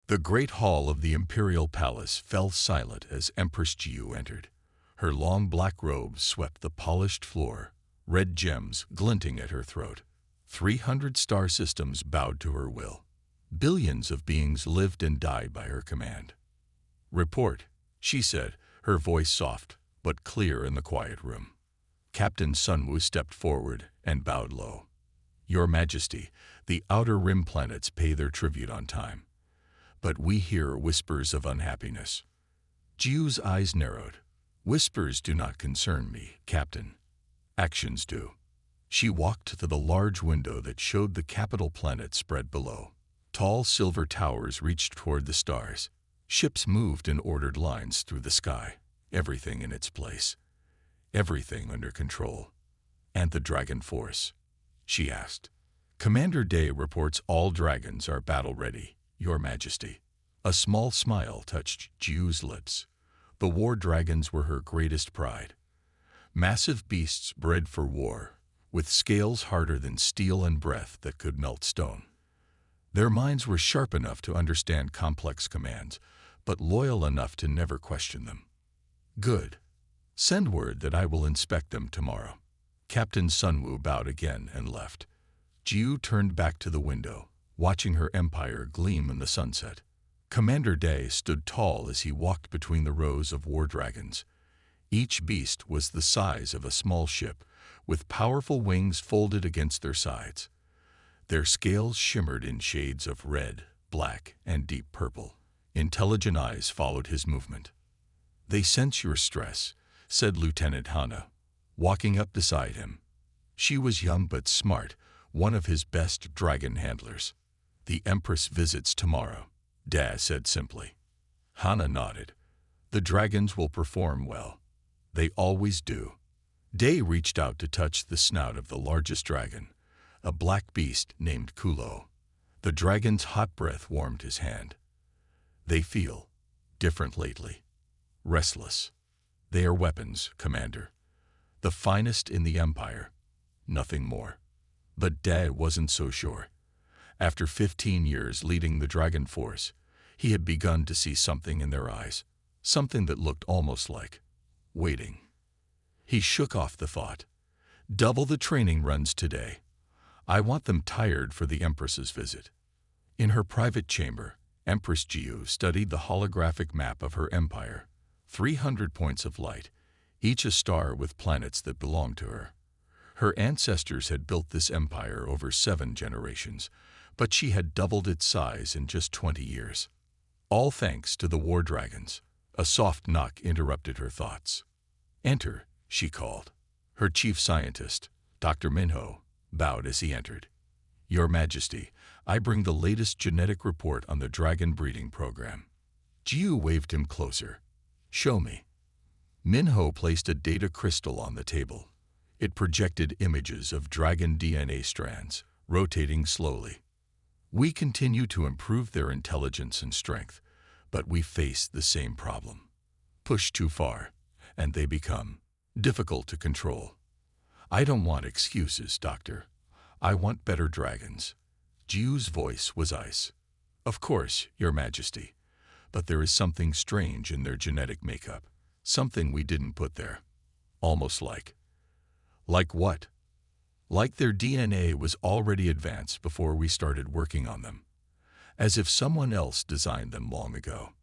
The great hall of the imperial palace fell silent as Empress Jiu entered. Her long black robes swept the polished floor, red gems glinting at her throat. 300 star systems bowed to her will. Billions of beings lived and died by her command. "Report," she said, her voice soft but clear in the quiet room. Captain Sunwoo stepped forward and bowed low. "Your Majesty, the Outer Rim planets pay their tribute on time. But we hear whispers of unhappiness." Jiu's eyes narrowed. "Whispers do not concern me, Captain. Actions do." She walked to the large window that showed the capital planet spread below. Tall silver towers reached toward the stars. Ships moved in ordered lines through the sky, everything in its place, everything under control. "And the Dragon Force?" she asked. "Commander Day reports all dragons are battle-ready, Your Majesty." A small smile touched Jiu's lips. The war dragons were her greatest pride. Massive beasts bred for war, with scales harder than steel and breath that could melt stone. Their minds were sharp enough to understand complex commands, but loyal enough to never question them. "Good. Send word that I will inspect them tomorrow." Captain Sunwoo bowed again and left. Jiu turned back to the window, watching her empire gleam in the sunset. Commander Day stood tall as he walked between the rows of war dragons. Each beast was the size of a small ship, with powerful wings folded against their sides. Their scales shimmered in shades of red, black, and deep purple. Intelligent eyes followed his movement. "They sense your stress," said Lieutenant Hana, walking up beside him. She was young but smart, one of his best dragon handlers. "The Empress visits tomorrow," Da said simply. Hana nodded. "The dragons will perform well. They always do." Day reached out to touch the snout of the largest dragon, a black beast named Kulo. The dragon's hot breath warmed his hand. "They feel different lately. Restless. They are weapons, Commander. The finest in the Empire. Nothing more." But Dad wasn't so sure. After 15 years leading the Dragon Force, he had begun to see something in their eyes, something that looked almost like waiting. He shook off the thought. "Double the training runs today. I want them tired for the Empress's visit." In her private chamber, Empress Jiu studied the holographic map of her empire. 300 points of light, each a star with planets that belonged to her. Her ancestors had built this empire over 7 generations, but she had doubled its size in just 20 years. All thanks to the war dragons. A soft knock interrupted her thoughts. "Enter," she called. Her chief scientist, Dr. Minho, bowed as he entered. "Your Majesty, I bring the latest genetic report on the dragon breeding program." Jiu waved him closer. "Show me." Minho placed a data crystal on the table. It projected images of dragon DNA strands, rotating slowly. "We continue to improve their intelligence and strength, but we face the same problem. Push too far, and they become difficult to control. I don't want excuses, Doctor. I want better dragons." Jiu's voice was ice. "Of course, Your Majesty, but there is something strange in their genetic makeup, something we didn't put there. Almost like." "Like what?" "Like their DNA was already advanced before we started working on them. As if someone else designed them long ago."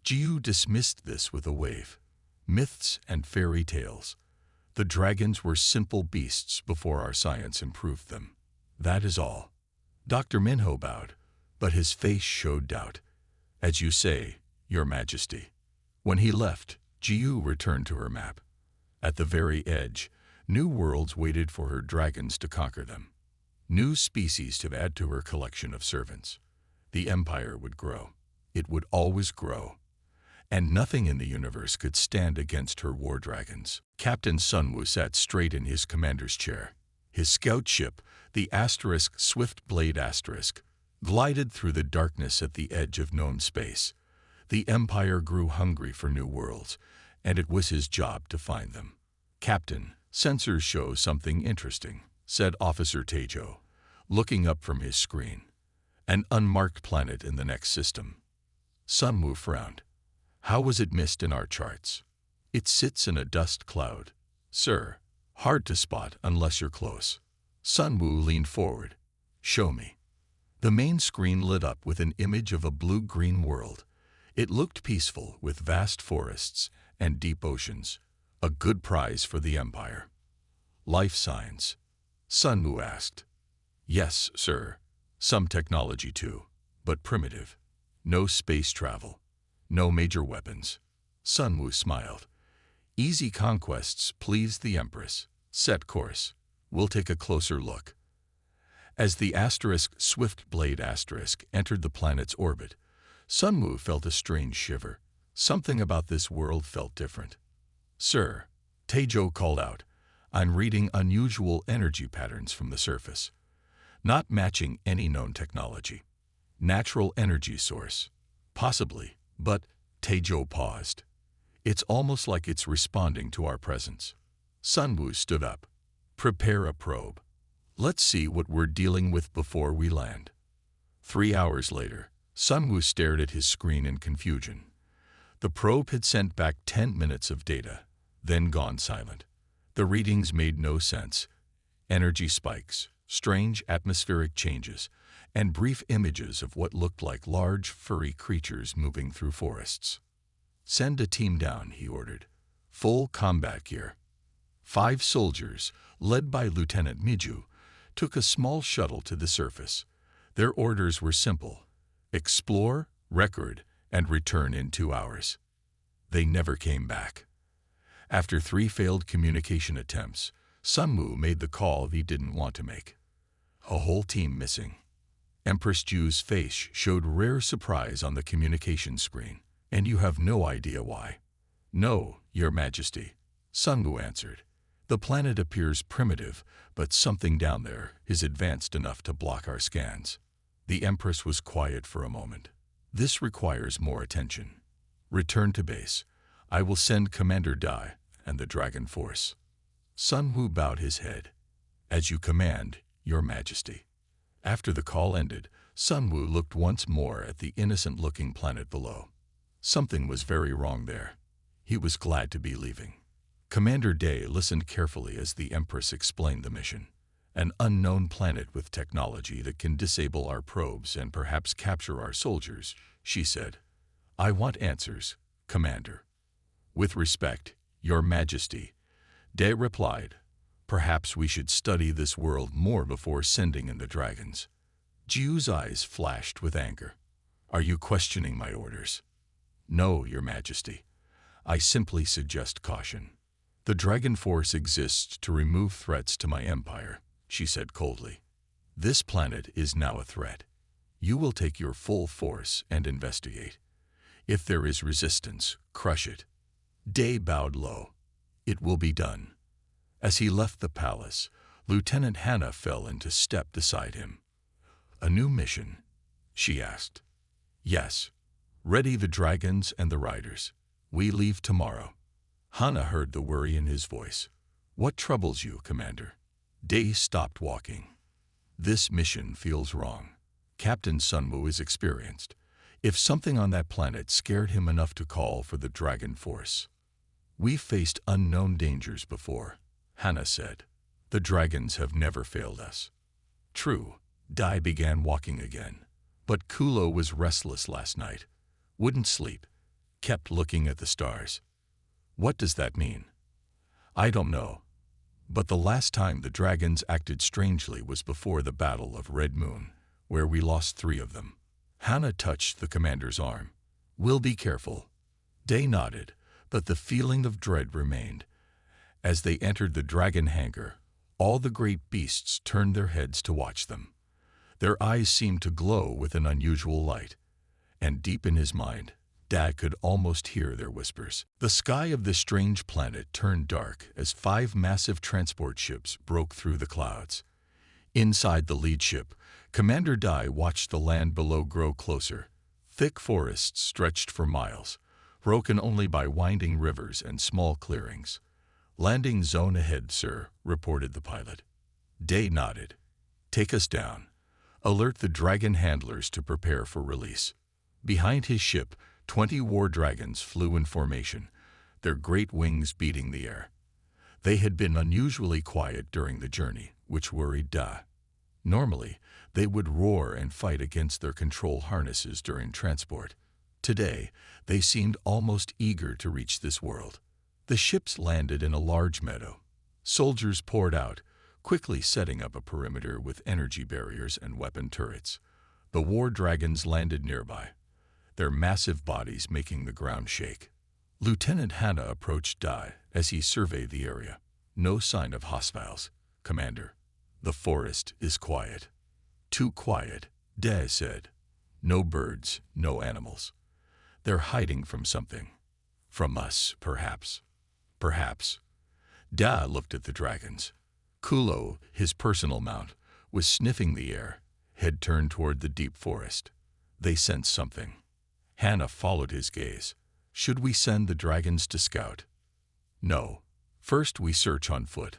Jiu dismissed this with a wave. "Myths and fairy tales. The dragons were simple beasts before our science improved them. That is all." Dr. Minho bowed, but his face showed doubt. "As you say, Your Majesty." When he left, Jiu returned to her map. At the very edge, new worlds waited for her dragons to conquer them. New species to add to her collection of servants. The empire would grow. It would always grow. And nothing in the universe could stand against her war dragons. Captain Sunwoo sat straight in his commander's chair. His scout ship, the Swift Blade Asterisk, glided through the darkness at the edge of known space. The empire grew hungry for new worlds, and it was his job to find them. "Captain, sensors show something interesting," said Officer Tejo, looking up from his screen. "An unmarked planet in the next system. Sun Wu frowned. How was it missed in our charts? It sits in a dust cloud. Sir, hard to spot unless you're close. Sun Wu leaned forward. Show me. The main screen lit up with an image of a blue-green world. It looked peaceful with vast forests and deep oceans. A good prize for the Empire. Life signs? Sun Wu asked. Yes, sir. Some technology too, but primitive. No space travel. No major weapons. Sun Wu smiled. Easy conquests pleased the Empress. Set course. We'll take a closer look. As the Swift-Blade entered the planet's orbit, Sun Wu felt a strange shiver. Something about this world felt different. Sir, Taizhou called out, I'm reading unusual energy patterns from the surface. Not matching any known technology. Natural energy source. Possibly, but Taizhou paused. It's almost like it's responding to our presence. Sun Wu stood up. Prepare a probe. Let's see what we're dealing with before we land. 3 hours later, Sun Wu stared at his screen in confusion. The probe had sent back 10 minutes of data, then gone silent. The readings made no sense. Energy spikes, strange atmospheric changes, and brief images of what looked like large, furry creatures moving through forests. Send a team down, he ordered. Full combat gear. 5 soldiers, led by Lieutenant Miju, took a small shuttle to the surface. Their orders were simple. Explore, record, and return in 2 hours. They never came back. After 3 failed communication attempts, Sun Wu made the call he didn't want to make. A whole team missing. Empress Ju's face showed rare surprise on the communication screen, and you have no idea why. No, Your Majesty, Sun Wu answered. The planet appears primitive, but something down there is advanced enough to block our scans. The Empress was quiet for a moment. This requires more attention. Return to base. I will send Commander Dai and the Dragon Force. Sun Wu bowed his head. As you command, Your Majesty. After the call ended, Sun Wu looked once more at the innocent-looking planet below. Something was very wrong there. He was glad to be leaving. Commander Dai listened carefully as the Empress explained the mission. An unknown planet with technology that can disable our probes and perhaps capture our soldiers, she said. I want answers, Commander. With respect, Your Majesty, Dai replied. Perhaps we should study this world more before sending in the dragons. Jiu's eyes flashed with anger. Are you questioning my orders? No, Your Majesty. I simply suggest caution. The Dragon Force exists to remove threats to my empire, she said coldly. This planet is now a threat. You will take your full force and investigate. If there is resistance, crush it. Dai bowed low. It will be done. As he left the palace, Lieutenant Hannah fell into step beside him. A new mission? She asked. Yes. Ready the dragons and the riders. We leave tomorrow. Hannah heard the worry in his voice. What troubles you, Commander? Dai stopped walking. This mission feels wrong. Captain Sun Wu is experienced. If something on that planet scared him enough to call for the Dragon Force. We've faced unknown dangers before, Hannah said. The dragons have never failed us. True, Dai began walking again. But Kulo was restless last night. Wouldn't sleep. Kept looking at the stars. What does that mean? I don't know. But the last time the dragons acted strangely was before the Battle of Red Moon, where we lost 3 of them. Hannah touched the commander's arm. We'll be careful. Dai nodded, but the feeling of dread remained. As they entered the dragon hangar, all the great beasts turned their heads to watch them. Their eyes seemed to glow with an unusual light. And deep in his mind, Dai could almost hear their whispers. The sky of this strange planet turned dark as 5 massive transport ships broke through the clouds. Inside the lead ship, Commander Dai watched the land below grow closer. Thick forests stretched for miles, broken only by winding rivers and small clearings. Landing zone ahead, sir, reported the pilot. Dai nodded. Take us down. Alert the dragon handlers to prepare for release. Behind his ship, 20 war dragons flew in formation, their great wings beating the air. They had been unusually quiet during the journey, which worried Da. Normally, they would roar and fight against their control harnesses during transport. Today, they seemed almost eager to reach this world. The ships landed in a large meadow. Soldiers poured out, quickly setting up a perimeter with energy barriers and weapon turrets. The war dragons landed nearby, their massive bodies making the ground shake. Lieutenant Hanna approached Dai as he surveyed the area. No sign of hostiles, Commander. The forest is quiet. Too quiet, Dai said. No birds, no animals. They're hiding from something. From us, perhaps. Perhaps. Da looked at the dragons. Kulo, his personal mount, was sniffing the air, head turned toward the deep forest. They sensed something. Hanna followed his gaze. Should we send the dragons to scout? No. First we search on foot.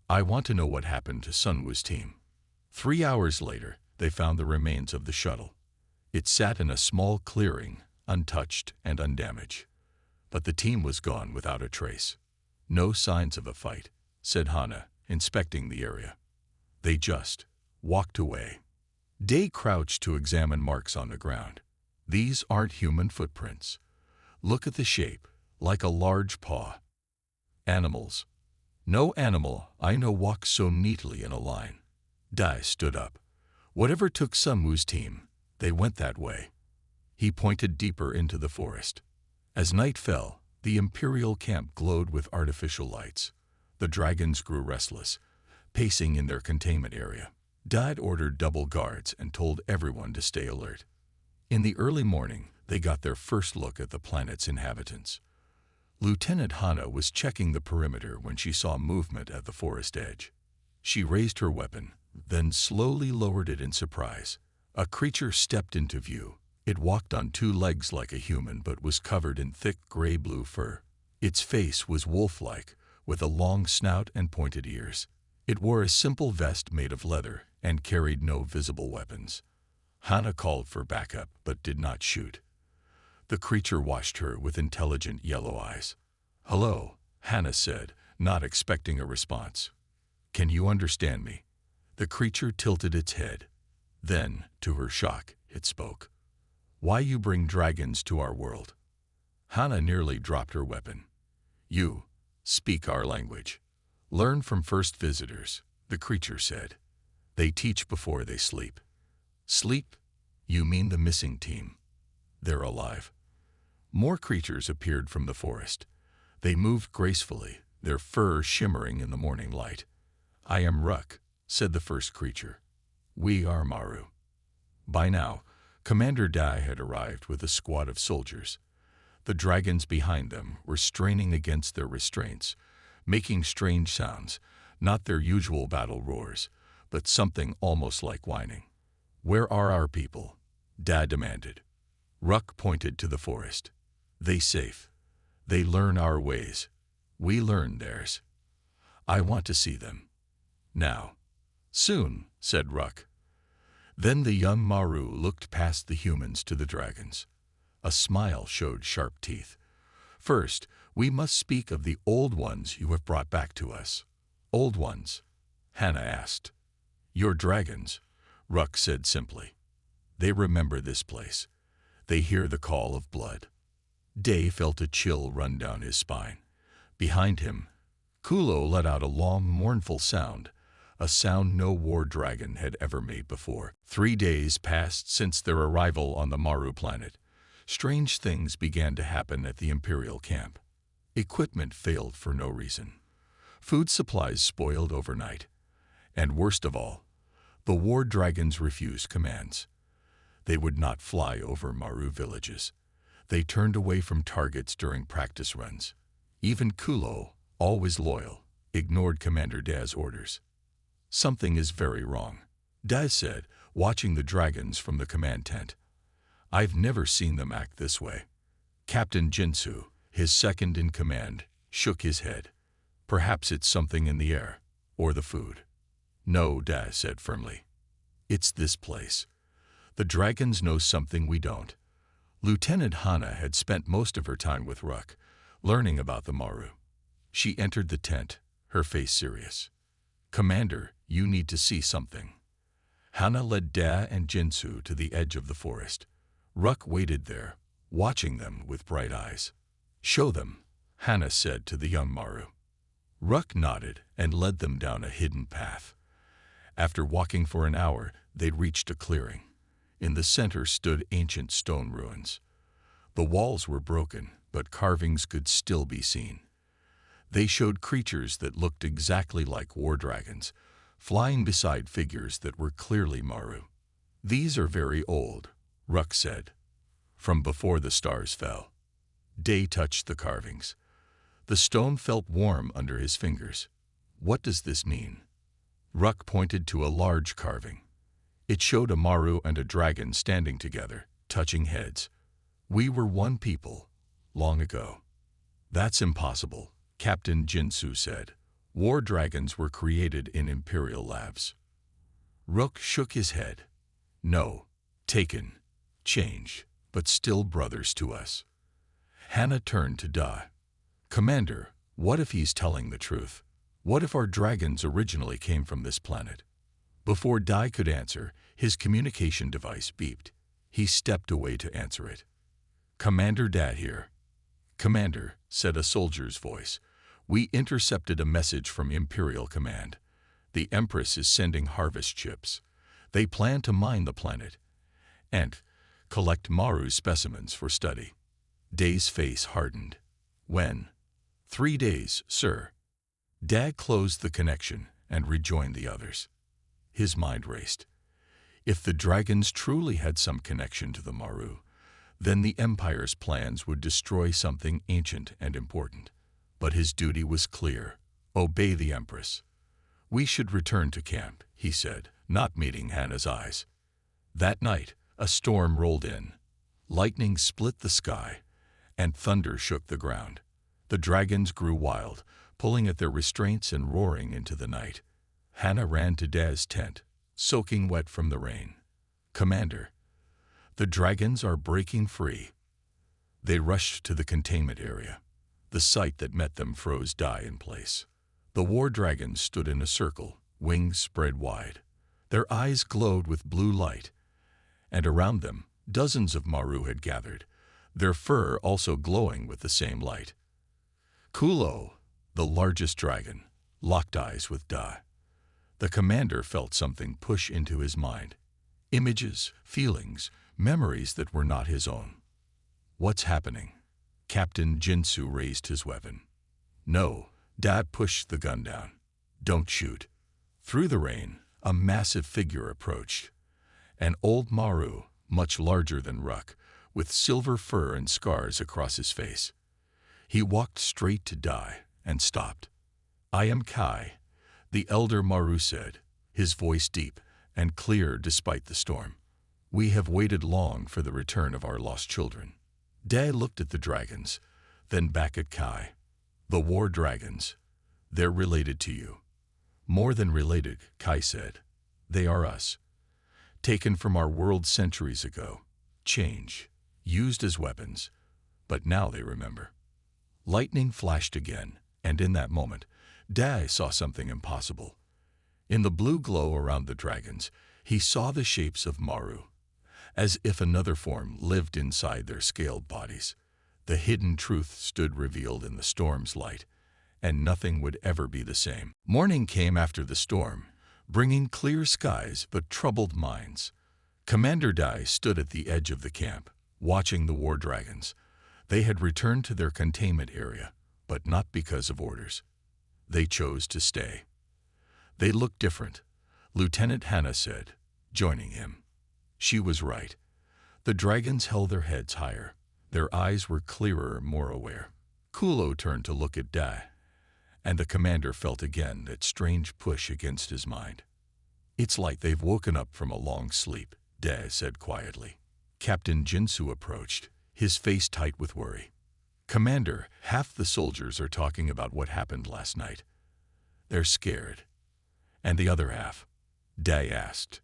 I want to know what happened to Sunwoo's team. 3 hours later, they found the remains of the shuttle. It sat in a small clearing, untouched and undamaged. But the team was gone without a trace. No signs of a fight, said Hanna, inspecting the area. They just walked away. Day crouched to examine marks on the ground. These aren't human footprints. Look at the shape, like a large paw. Animals. No animal I know walks so neatly in a line. Dai stood up. Whatever took Sunwoo's team, they went that way. He pointed deeper into the forest. As night fell, the Imperial camp glowed with artificial lights. The dragons grew restless, pacing in their containment area. Dai ordered double guards and told everyone to stay alert. In the early morning, they got their first look at the planet's inhabitants. Lieutenant Hanna was checking the perimeter when she saw movement at the forest edge. She raised her weapon, then slowly lowered it in surprise. A creature stepped into view. It walked on 2 legs like a human but was covered in thick gray-blue fur. Its face was wolf-like, with a long snout and pointed ears. It wore a simple vest made of leather and carried no visible weapons. Hanna called for backup but did not shoot. The creature watched her with intelligent yellow eyes. "Hello," Hanna said, not expecting a response. "Can you understand me?" The creature tilted its head. Then, to her shock, it spoke. "Why you bring dragons to our world?" Hanna nearly dropped her weapon. "You speak our language. Learn from first visitors," the creature said. "They teach before they sleep." "Sleep? You mean the missing team? They're alive." More creatures appeared from the forest. They moved gracefully, their fur shimmering in the morning light. "I am Ruck," said the first creature. "We are Maru." By now, Commander Dai had arrived with a squad of soldiers. The dragons behind them were straining against their restraints, making strange sounds, not their usual battle roars, but something almost like whining. "Where are our people?" Dai demanded. Ruck pointed to the forest. "They safe. They learn our ways. We learn theirs. I want to see them. Now." "Soon," said Ruck. Then the young Maru looked past the humans to the dragons. A smile showed sharp teeth. "First, we must speak of the old ones you have brought back to us." "Old ones?" Hanna asked. "Your dragons," Ruck said simply. "They remember this place. They hear the call of blood." Day felt a chill run down his spine. Behind him, Kulo let out a long, mournful sound, a sound no war dragon had ever made before. 3 days passed since their arrival on the Maru planet. Strange things began to happen at the Imperial camp. Equipment failed for no reason. Food supplies spoiled overnight. And worst of all, the war dragons refused commands. They would not fly over Maru villages. They turned away from targets during practice runs. Even Kulo, always loyal, ignored Commander Daz's orders. "Something is very wrong," Daz said, watching the dragons from the command tent. "I've never seen them act this way." Captain Jinsu, his second in command, shook his head. "Perhaps it's something in the air, or the food." "No," Daz said firmly. "It's this place. The dragons know something we don't. Lieutenant Hana had spent most of her time with Ruck, learning about the Maru. She entered the tent, her face serious. "Commander, you need to see something." Hana led Da and Jinsu to the edge of the forest. Ruck waited there, watching them with bright eyes. "Show them," Hana said to the young Maru. Ruck nodded and led them down a hidden path. After walking for an hour, they reached a clearing. In the center stood ancient stone ruins. The walls were broken, but carvings could still be seen. They showed creatures that looked exactly like war dragons, flying beside figures that were clearly Maru. "These are very old," Ruck said, "from before the stars fell." Day touched the carvings. The stone felt warm under his fingers. "What does this mean?" Ruck pointed to a large carving. It showed a Maru and a dragon standing together, touching heads. "We were one people, long ago." "That's impossible," Captain Jinsu said. "War dragons were created in Imperial labs." Ruck shook his head. "No, taken, changed, but still brothers to us." Hana turned to Da. "Commander, what if he's telling the truth? What if our dragons originally came from this planet?" Before Dai could answer, his communication device beeped. He stepped away to answer it. "Commander Dad here." "Commander," said a soldier's voice, "we intercepted a message from Imperial Command. The Empress is sending harvest ships. They plan to mine the planet and collect Maru specimens for study." Dai's face hardened. "When?" "3 days, sir." Dad closed the connection and rejoined the others. His mind raced. If the dragons truly had some connection to the Maru, then the Empire's plans would destroy something ancient and important. But his duty was clear: obey the Empress. "We should return to camp," he said, not meeting Hana's eyes. That night, a storm rolled in. Lightning split the sky, and thunder shook the ground. The dragons grew wild, pulling at their restraints and roaring into the night. Hana ran to Dad's tent, soaking wet from the rain. "Commander, the dragons are breaking free." They rushed to the containment area. The sight that met them froze Dai in place. The war dragons stood in a circle, wings spread wide. Their eyes glowed with blue light, and around them, dozens of Maru had gathered, their fur also glowing with the same light. Kulo, the largest dragon, locked eyes with Da. The commander felt something push into his mind. Images, feelings, memories that were not his own. "What's happening?" Captain Jinsu raised his weapon. "No," Da pushed the gun down. "Don't shoot." Through the rain, a massive figure approached. An old Maru, much larger than Ruck, with silver fur and scars across his face. He walked straight to Dai and stopped. "I am Kai," the elder Maru said, his voice deep and clear despite the storm. "We have waited long for the return of our lost children." Dai looked at the dragons, then back at Kai. "The war dragons, they're related to you." "More than related," Kai said. "They are us. Taken from our world centuries ago, changed, used as weapons, but now they remember." Lightning flashed again, and in that moment, Dai saw something impossible. In the blue glow around the dragons, he saw the shapes of Maru, as if another form lived inside their scaled bodies. The hidden truth stood revealed in the storm's light, and nothing would ever be the same. Morning came after the storm, bringing clear skies but troubled minds. Commander Dai stood at the edge of the camp, watching the war dragons. They had returned to their containment area, but not because of orders. They chose to stay. "They look different," Lieutenant Hana said, joining him. She was right. The dragons held their heads higher. Their eyes were clearer, more aware. Kulo turned to look at Dai, and the commander felt again that strange push against his mind. "It's like they've woken up from a long sleep," Dai said quietly. Captain Jinsu approached, his face tight with worry. "Commander, half the soldiers are talking about what happened last night. They're scared." "And the other half?" Dai asked.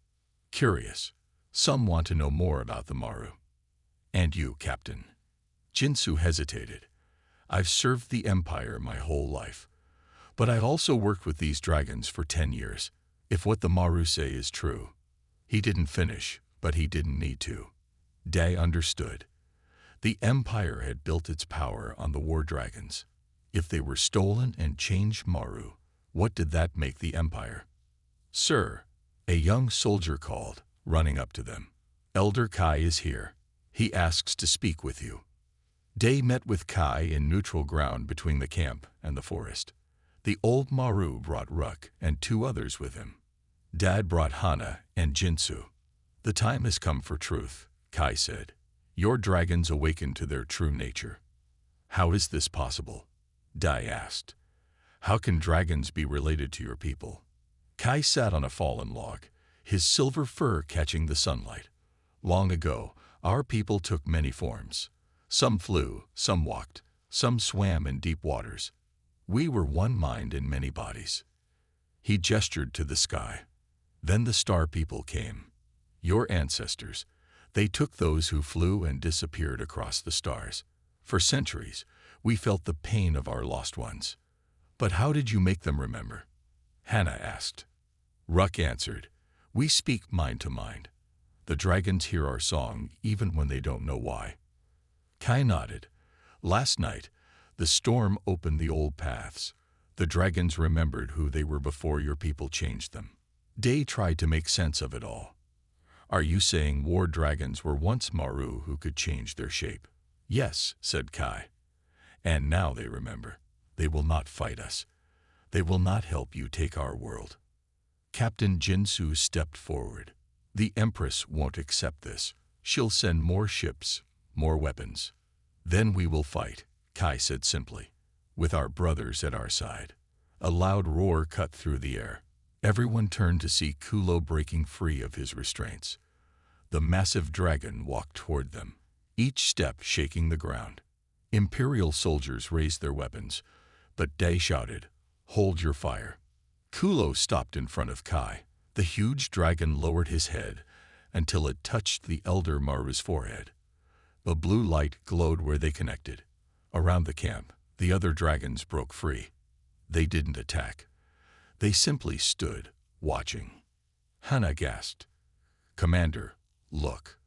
"Curious. Some want to know more about the Maru." And you, Captain? Jinsu hesitated. I've served the Empire my whole life. But I also worked with these dragons for 10 years. If what the Maru say is true. He didn't finish, but he didn't need to. Day understood. The Empire had built its power on the war dragons. If they were stolen and changed Maru, what did that make the Empire? Sir, a young soldier called, running up to them. Elder Kai is here. He asks to speak with you. Day met with Kai in neutral ground between the camp and the forest. The old Maru brought Ruk and 2 others with him. Dad brought Hana and Jinsu. The time has come for truth, Kai said. Your dragons awakened to their true nature. How is this possible? Dai asked. How can dragons be related to your people? Kai sat on a fallen log, his silver fur catching the sunlight. Long ago, our people took many forms. Some flew, some walked, some swam in deep waters. We were one mind in many bodies. He gestured to the sky. Then the star people came. Your ancestors. They took those who flew and disappeared across the stars. For centuries, we felt the pain of our lost ones. But how did you make them remember? Hannah asked. Ruk answered, we speak mind to mind. The dragons hear our song even when they don't know why. Kai nodded. Last night, the storm opened the old paths. The dragons remembered who they were before your people changed them. Day tried to make sense of it all. Are you saying war dragons were once Maru who could change their shape? Yes, said Kai. And now they remember. They will not fight us. They will not help you take our world. Captain Jinsu stepped forward. The Empress won't accept this. She'll send more ships, more weapons. Then we will fight, Kai said simply, with our brothers at our side. A loud roar cut through the air. Everyone turned to see Kulo breaking free of his restraints. The massive dragon walked toward them, each step shaking the ground. Imperial soldiers raised their weapons, but Day shouted, hold your fire. Kulo stopped in front of Kai. The huge dragon lowered his head until it touched the elder Maru's forehead. A blue light glowed where they connected. Around the camp, the other dragons broke free. They didn't attack. They simply stood, watching. Hana gasped. Commander, look.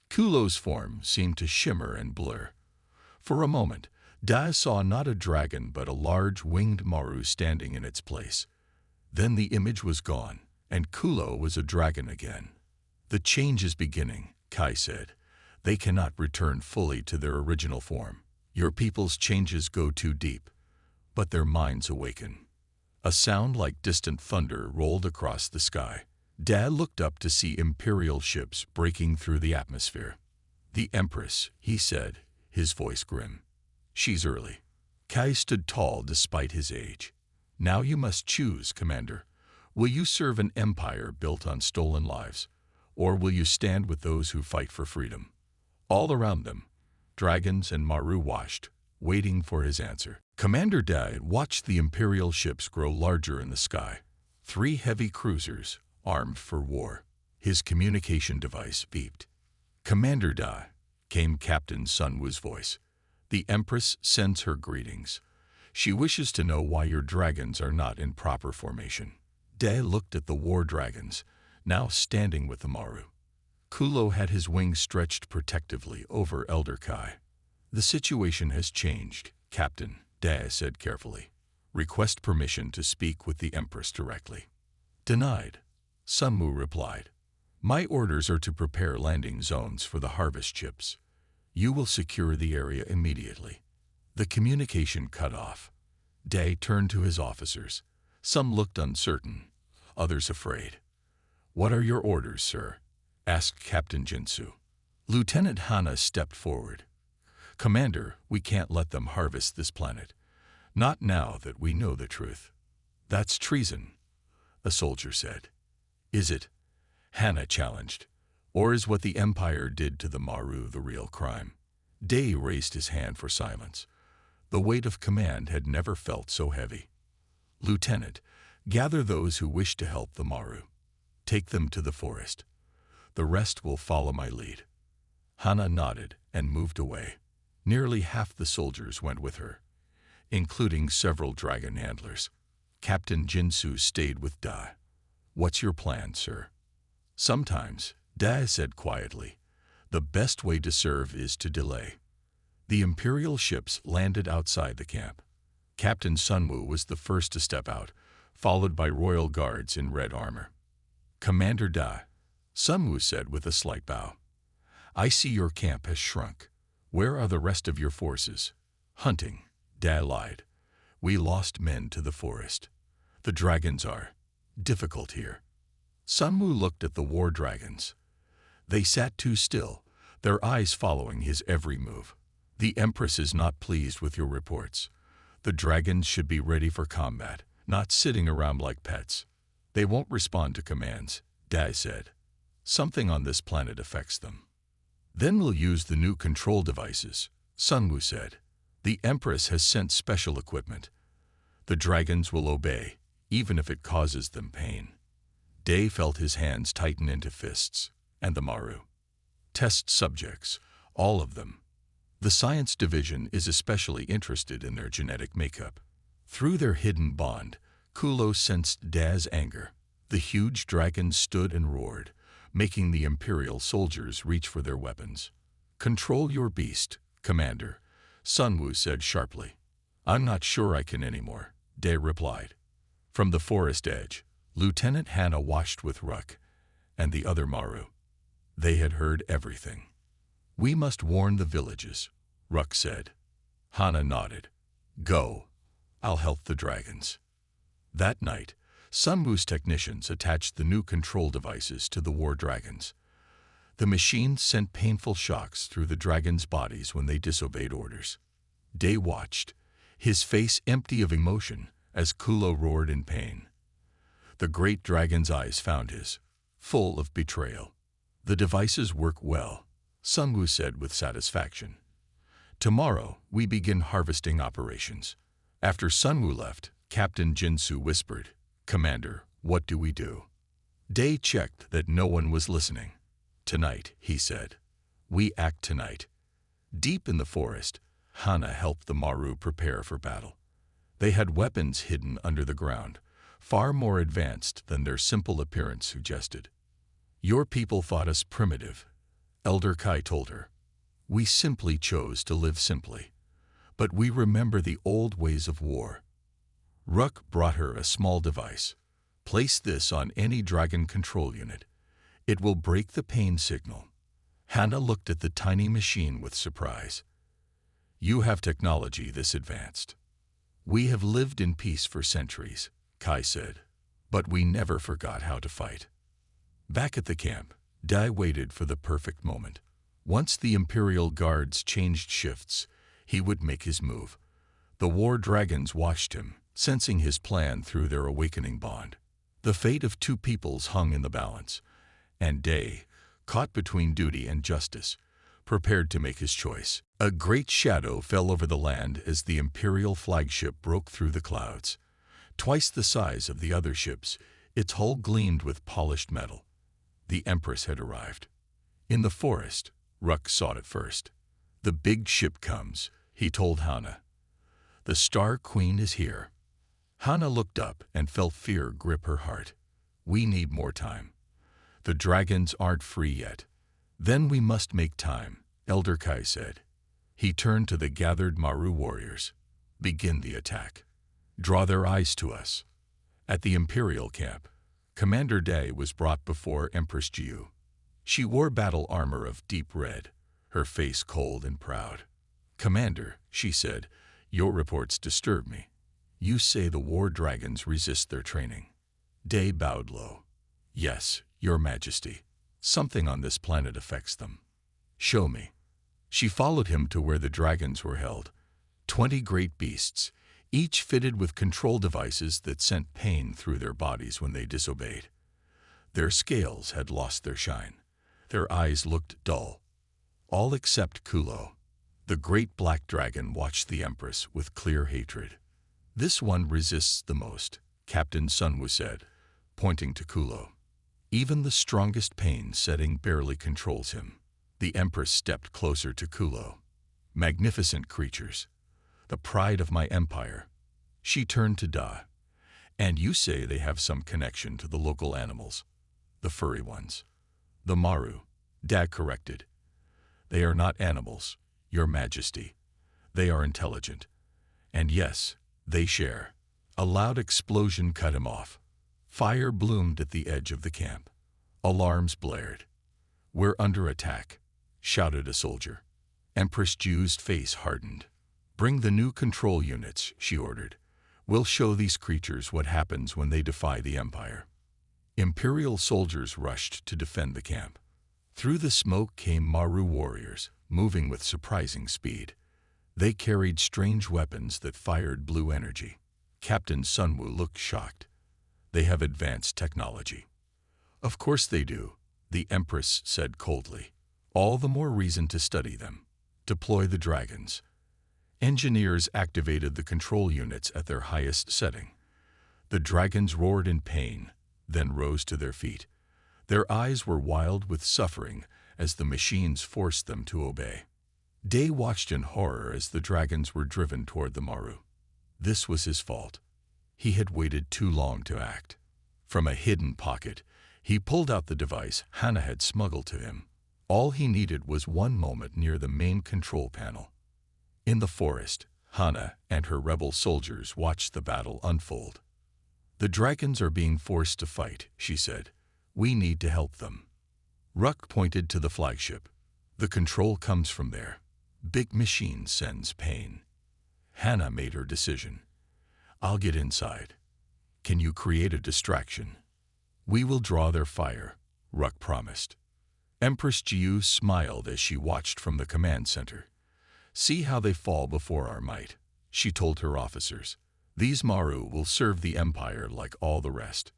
Kulo's form seemed to shimmer and blur. For a moment, Dai saw not a dragon but a large winged Maru standing in its place. Then the image was gone, and Kulo was a dragon again. The change is beginning, Kai said. They cannot return fully to their original form. Your people's changes go too deep, but their minds awaken. A sound like distant thunder rolled across the sky. Dad looked up to see Imperial ships breaking through the atmosphere. The Empress, he said, his voice grim. She's early. Kai stood tall despite his age. Now you must choose, Commander. Will you serve an empire built on stolen lives, or will you stand with those who fight for freedom? All around them, dragons and Maru watched, waiting for his answer. Commander Dai watched the Imperial ships grow larger in the sky. 3 heavy cruisers, armed for war. His communication device beeped. Commander Dai, came Captain Sun Wu's voice. The Empress sends her greetings. She wishes to know why your dragons are not in proper formation. Dai looked at the war dragons, now standing with the Maru. Kulo had his wings stretched protectively over Elder Kai. The situation has changed, Captain, Dai said carefully. Request permission to speak with the Empress directly. Denied, Sun Wu replied. My orders are to prepare landing zones for the harvest ships. You will secure the area immediately. The communication cut off. Dai turned to his officers. Some looked uncertain, others afraid. What are your orders, sir? Asked Captain Jinsu. Lieutenant Hana stepped forward. Commander, we can't let them harvest this planet. Not now that we know the truth. That's treason, a soldier said. Is it? Hana challenged. Or is what the Empire did to the Maru the real crime? Day raised his hand for silence. The weight of command had never felt so heavy. Lieutenant, gather those who wish to help the Maru. Take them to the forest. The rest will follow my lead. Hana nodded and moved away. Nearly half the soldiers went with her, including several dragon handlers. Captain Jinsu stayed with Da. "What's your plan, sir?" "Sometimes," Da said quietly, "the best way to serve is to delay." The Imperial ships landed outside the camp. Captain Sunwoo was the first to step out, followed by royal guards in red armor. "Commander Da," Sunwoo said with a slight bow, "I see your camp has shrunk. Where are the rest of your forces?" "Hunting," Da lied. "We lost men to the forest. The dragons are difficult here." Sunwoo looked at the war dragons. They sat too still, their eyes following his every move. "The Empress is not pleased with your reports. The dragons should be ready for combat, not sitting around like pets." "They won't respond to commands," Da said. "Something on this planet affects them." "Then we'll use the new control devices," Sunwoo said. "The Empress has sent special equipment. The dragons will obey, even if it causes them pain." Da felt his hands tighten into fists. "And the Maru?" "Test subjects, all of them. The science division is especially interested in their genetic makeup." Through their hidden bond, Kulo sensed Da's anger. The huge dragons stood and roared, making the Imperial soldiers reach for their weapons. "Control your beast, Commander," Sunwoo said sharply. "I'm not sure I can anymore," Da replied. From the forest edge, Lieutenant Hana watched with Ruck and the other Maru. They had heard everything. "We must warn the villages," Ruck said. Hana nodded. "Go. I'll help the dragons." That night, Sunwoo's technicians attached the new control devices to the war dragons. The machines sent painful shocks through the dragons' bodies when they disobeyed orders. Da watched, his face empty of emotion as Kulo roared in pain. The great dragon's eyes found his, full of betrayal. "The devices work well," Sunwoo said with satisfaction. "Tomorrow, we begin harvesting operations." After Sunwoo left, Captain Jinsu whispered, "Commander, what do we do?" Da checked that no one was listening. "Tonight," he said. "We act tonight." Deep in the forest, Hana helped the Maru prepare for battle. They had weapons hidden under the ground, far more advanced than their simple appearance suggested. "Your people thought us primitive," Elder Kai told her. "We simply chose to live simply. But we remember the old ways of war." Ruck brought her a small device. "Place this on any dragon control unit. It will break the pain signal." Hana looked at the tiny machine with surprise. "You have technology this advanced." "We have lived in peace for centuries," Kai said, "but we never forgot how to fight." Back at the camp, Dai waited for the perfect moment. Once the Imperial guards changed shifts, he would make his move. The war dragons watched him, sensing his plan through their awakening bond. The fate of two peoples hung in the balance, and Dai, caught between duty and justice, prepared to make his choice. A great shadow fell over the land as the Imperial flagship broke through the clouds. Twice the size of the other ships, its hull gleamed with polished metal. The Empress had arrived. In the forest, Ruck saw it first. "The big ship comes," he told Hana. "The Star Queen is here." Hana looked up and felt fear grip her heart. "We need more time. The dragons aren't free yet." "Then we must make time," Elder Kai said. He turned to the gathered Maru warriors. "Begin the attack. Draw their eyes to us." At the Imperial camp, Commander Day was brought before Empress Jiu. She wore battle armor of deep red, her face cold and proud. "Commander," she said, "your reports disturb me. You say the war dragons resist their training." Day bowed low. "Yes, Your Majesty. Something on this planet affects them." "Show me." She followed him to where the dragons were held. 20 great beasts, each fitted with control devices that sent pain through their bodies when they disobeyed. Their scales had lost their shine. Their eyes looked dull. All except Kulo. The great black dragon watched the Empress with clear hatred. "This one resists the most," Captain Sunwoo said, pointing to Kulo. "Even the strongest pain setting barely controls him." The Empress stepped closer to Kulo. Magnificent creatures. The pride of my empire. She turned to Da. And you say they have some connection to the local animals. The furry ones. The Maru. Da corrected. They are not animals, Your Majesty. They are intelligent. And yes, they share. A loud explosion cut him off. Fire bloomed at the edge of the camp. Alarms blared. We're under attack, shouted a soldier. Empress Ju's face hardened. Bring the new control units, she ordered. We'll show these creatures what happens when they defy the Empire. Imperial soldiers rushed to defend the camp. Through the smoke came Maru warriors, moving with surprising speed. They carried strange weapons that fired blue energy. Captain Sunwoo looked shocked. They have advanced technology. Of course they do, the Empress said coldly. All the more reason to study them. Deploy the dragons. Engineers activated the control units at their highest setting. The dragons roared in pain, then rose to their feet. Their eyes were wild with suffering as the machines forced them to obey. Day watched in horror as the dragons were driven toward the Maru. This was his fault. He had waited too long to act. From a hidden pocket, he pulled out the device Hana had smuggled to him. All he needed was one moment near the main control panel. In the forest, Hana and her rebel soldiers watched the battle unfold. The dragons are being forced to fight, she said. We need to help them. Ruck pointed to the flagship. The control comes from there. Big machine sends pain. Hana made her decision. I'll get inside. Can you create a distraction? We will draw their fire, Ruck promised. Empress Jiu smiled as she watched from the command center. See how they fall before our might, she told her officers. These Maru will serve the Empire like all the rest.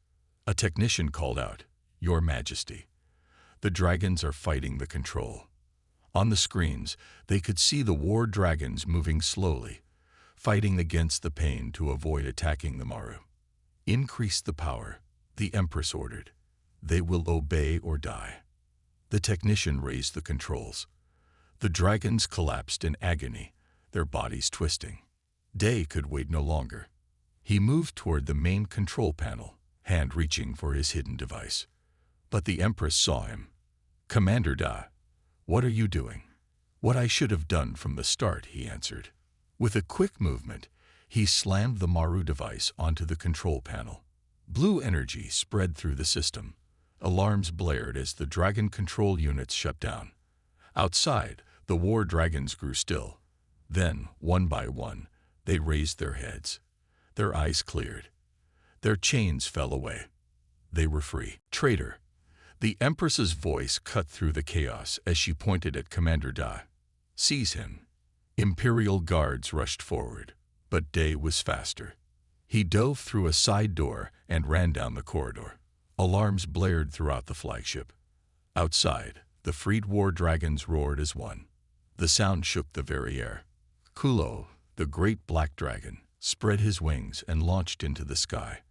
A technician called out, Your Majesty. The dragons are fighting the control. On the screens, they could see the war dragons moving slowly, fighting against the pain to avoid attacking the Maru. Increase the power, the Empress ordered. They will obey or die. The technician raised the controls. The dragons collapsed in agony, their bodies twisting. Day could wait no longer. He moved toward the main control panel, hand reaching for his hidden device. But the Empress saw him. Commander Da, what are you doing? What I should have done from the start, he answered. With a quick movement, he slammed the Maru device onto the control panel. Blue energy spread through the system. Alarms blared as the dragon control units shut down. Outside, the war dragons grew still. Then, one by one, they raised their heads. Their eyes cleared. Their chains fell away. They were free. Traitor! The Empress's voice cut through the chaos as she pointed at Commander Da. Seize him. Imperial guards rushed forward, but Day was faster. He dove through a side door and ran down the corridor. Alarms blared throughout the flagship. Outside, the freed war dragons roared as one. The sound shook the very air. Kulo, the great black dragon, spread his wings and launched into the sky.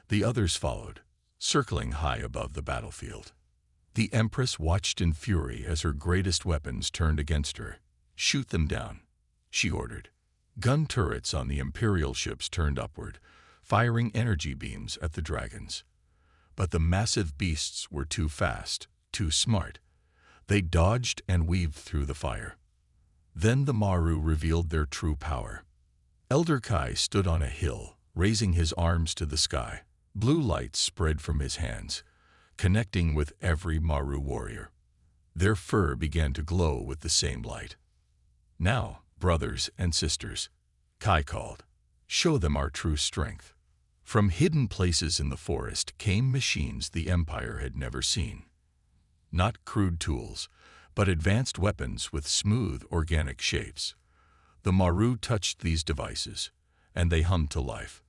The others followed, circling high above the battlefield. The Empress watched in fury as her greatest weapons turned against her. Shoot them down, she ordered. Gun turrets on the Imperial ships turned upward, firing energy beams at the dragons. But the massive beasts were too fast, too smart. They dodged and weaved through the fire. Then the Maru revealed their true power. Elder Kai stood on a hill, raising his arms to the sky. Blue light spread from his hands, connecting with every Maru warrior. Their fur began to glow with the same light. Now, brothers and sisters, Kai called, show them our true strength. From hidden places in the forest came machines the Empire had never seen. Not crude tools, but advanced weapons with smooth, organic shapes. The Maru touched these devices, and they hummed to life.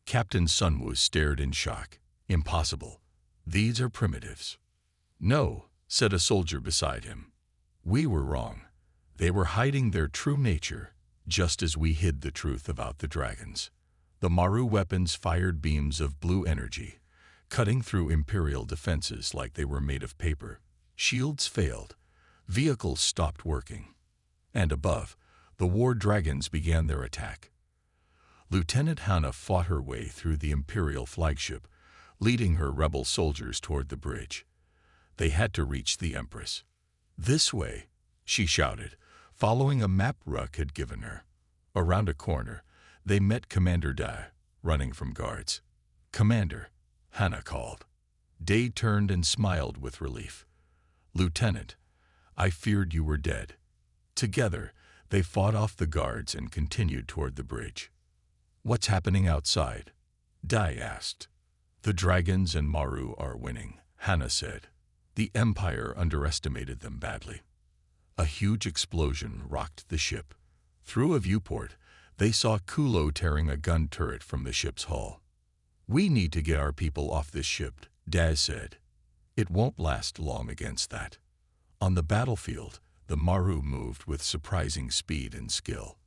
Captain Sunwoo stared in shock. Impossible. These are primitives. No, said a soldier beside him. We were wrong. They were hiding their true nature, just as we hid the truth about the dragons. The Maru weapons fired beams of blue energy, cutting through Imperial defenses like they were made of paper. Shields failed. Vehicles stopped working, and above, the war dragons began their attack. Lieutenant Hannah fought her way through the Imperial flagship, leading her rebel soldiers toward the bridge. They had to reach the Empress. "This way," she shouted, following a map Ruck had given her. Around a corner, they met Commander Day, running from guards. "Commander," Hannah called. Day turned and smiled with relief. "Lieutenant, I feared you were dead." Together, they fought off the guards and continued toward the bridge. "What's happening outside?" Day asked. "The dragons and Maru are winning," Hannah said. "The Empire underestimated them badly." A huge explosion rocked the ship. Through a viewport, they saw Kulo tearing a gun turret from the ship's hull. "We need to get our people off this ship," Daz said. "It won't last long against that." On the battlefield, the Maru moved with surprising speed and skill.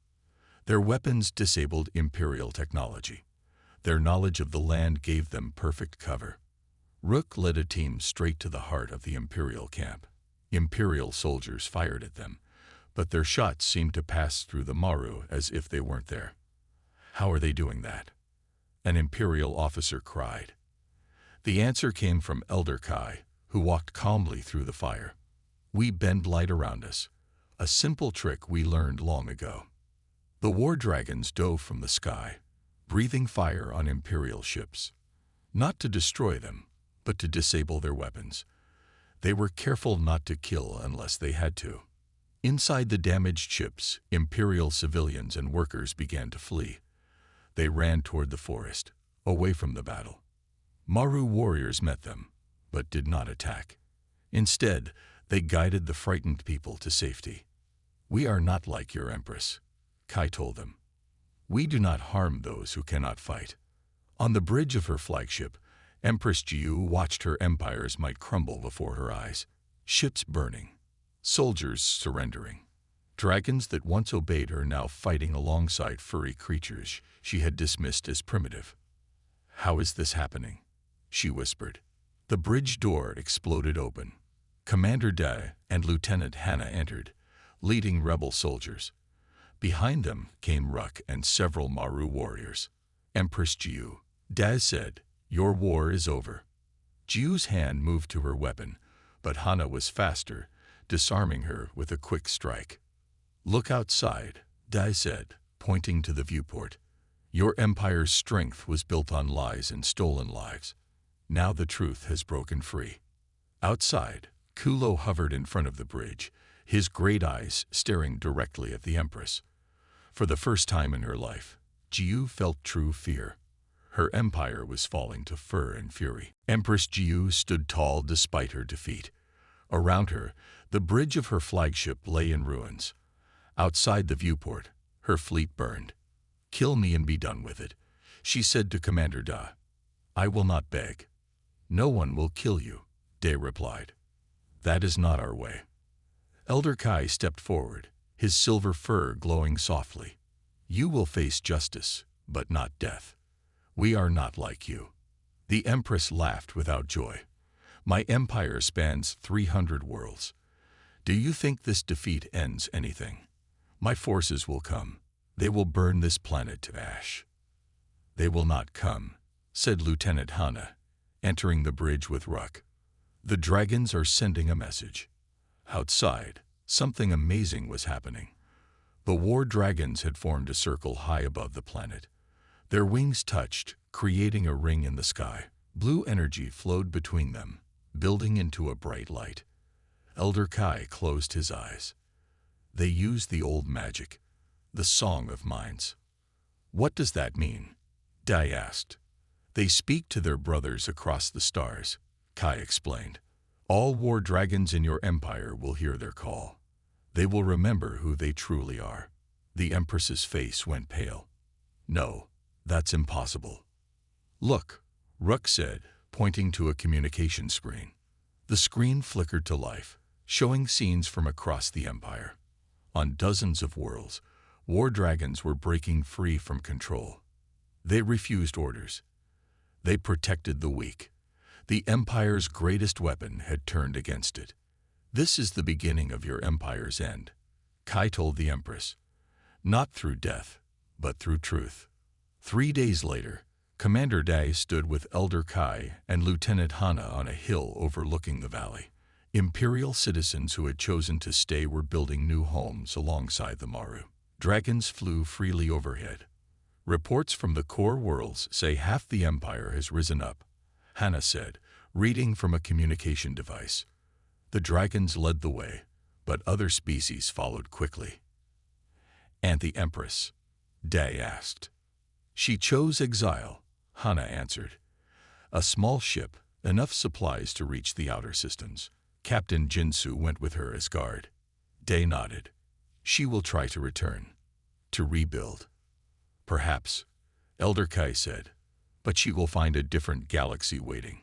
Their weapons disabled Imperial technology. Their knowledge of the land gave them perfect cover. Rook led a team straight to the heart of the Imperial camp. Imperial soldiers fired at them, but their shots seemed to pass through the Maru as if they weren't there. "How are they doing that?" an Imperial officer cried. The answer came from Elder Kai, who walked calmly through the fire. "We bend light around us, a simple trick we learned long ago." The war dragons dove from the sky, breathing fire on Imperial ships. Not to destroy them, but to disable their weapons. They were careful not to kill unless they had to. Inside the damaged ships, Imperial civilians and workers began to flee. They ran toward the forest, away from the battle. Maru warriors met them, but did not attack. Instead, they guided the frightened people to safety. "We are not like your Empress," Kai told them. "We do not harm those who cannot fight." On the bridge of her flagship, Empress Jiu watched her empire's might crumble before her eyes. Ships burning, soldiers surrendering. Dragons that once obeyed her now fighting alongside furry creatures she had dismissed as primitive. "How is this happening?" she whispered. The bridge door exploded open. Commander Day and Lieutenant Hannah entered, leading rebel soldiers. Behind them came Ruck and several Maru warriors. "Empress Jiu," Daz said, "your war is over." Jiu's hand moved to her weapon, but Hannah was faster, disarming her with a quick strike. "Look outside," Daz said, pointing to the viewport. "Your empire's strength was built on lies and stolen lives. Now the truth has broken free." Outside, Kulo hovered in front of the bridge, his great eyes staring directly at the Empress. For the first time in her life, Jiu felt true fear. Her empire was falling to fur and fury. Empress Jiu stood tall despite her defeat. Around her, the bridge of her flagship lay in ruins. Outside the viewport, her fleet burned. "Kill me and be done with it," she said to Commander Da. "I will not beg." "No one will kill you," Day replied. "That is not our way." Elder Kai stepped forward, his silver fur glowing softly. "You will face justice, but not death. We are not like you." The Empress laughed without joy. "My empire spans 300 worlds. Do you think this defeat ends anything? My forces will come. They will burn this planet to ash." "They will not come," said Lieutenant Hannah, entering the bridge with Ruck. "The dragons are sending a message." Outside, something amazing was happening. The war dragons had formed a circle high above the planet. Their wings touched, creating a ring in the sky. Blue energy flowed between them, building into a bright light. Elder Kai closed his eyes. They used the old magic, the Song of Minds. "What does that mean?" Dai asked. "They speak to their brothers across the stars," Kai explained. "All war dragons in your empire will hear their call. They will remember who they truly are." The Empress's face went pale. "No, that's impossible." "Look," Ruck said, pointing to a communication screen. The screen flickered to life, showing scenes from across the empire. On dozens of worlds, war dragons were breaking free from control. They refused orders. They protected the weak. The Empire's greatest weapon had turned against it. This is the beginning of your empire's end, Kai told the Empress. Not through death, but through truth. 3 days later, Commander Dai stood with Elder Kai and Lieutenant Hana on a hill overlooking the valley. Imperial citizens who had chosen to stay were building new homes alongside the Maru. Dragons flew freely overhead. Reports from the core worlds say half the Empire has risen up, Hana said, reading from a communication device. The dragons led the way, but other species followed quickly. And the Empress? Dai asked. She chose exile, Hana answered. A small ship, enough supplies to reach the outer systems. Captain Jinsu went with her as guard. Dai nodded. She will try to return. To rebuild. Perhaps, Elder Kai said, but she will find a different galaxy waiting.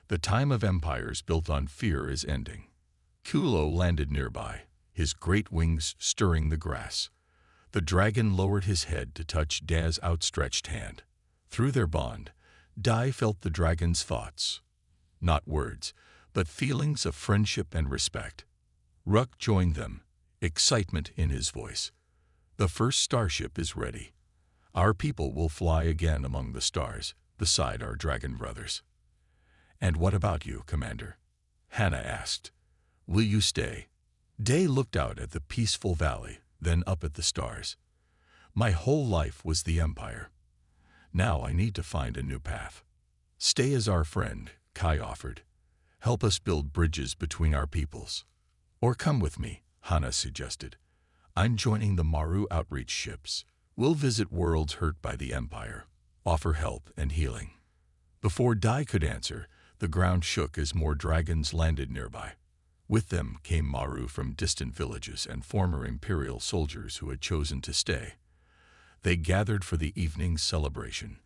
The time of empires built on fear is ending. Kulo landed nearby, his great wings stirring the grass. The dragon lowered his head to touch Dai's outstretched hand. Through their bond, Dai felt the dragon's thoughts. Not words, but feelings of friendship and respect. Ruk joined them, excitement in his voice. The first starship is ready. Our people will fly again among the stars, beside our dragon brothers. And what about you, Commander? Hana asked. Will you stay? Dai looked out at the peaceful valley, then up at the stars. My whole life was the Empire. Now I need to find a new path. Stay as our friend, Kai offered. Help us build bridges between our peoples. Or come with me, Hana suggested. I'm joining the Maru outreach ships. We'll visit worlds hurt by the Empire, offer help and healing. Before Dai could answer, the ground shook as more dragons landed nearby. With them came Maru from distant villages and former Imperial soldiers who had chosen to stay. They gathered for the evening's celebration,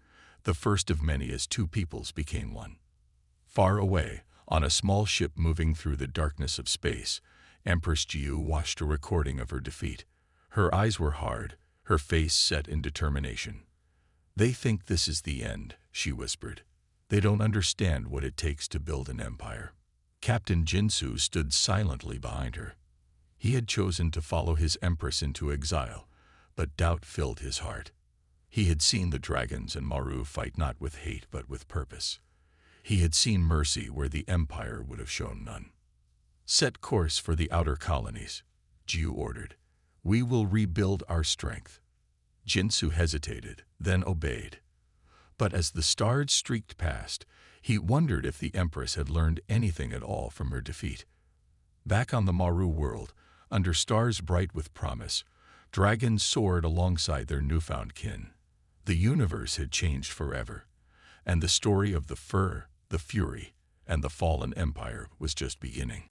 the first of many as two peoples became one. Far away, on a small ship moving through the darkness of space, Empress Jiu watched a recording of her defeat. Her eyes were hard, her face set in determination. They think this is the end, she whispered. They don't understand what it takes to build an empire. Captain Jinsu stood silently behind her. He had chosen to follow his empress into exile, but doubt filled his heart. He had seen the dragons and Maru fight not with hate but with purpose. He had seen mercy where the empire would have shown none. Set course for the outer colonies, Jiu ordered. We will rebuild our strength. Jinsu hesitated, then obeyed. But as the stars streaked past, he wondered if the Empress had learned anything at all from her defeat. Back on the Maru world, under stars bright with promise, dragons soared alongside their newfound kin. The universe had changed forever, and the story of the Fur, the Fury, and the fallen empire was just beginning.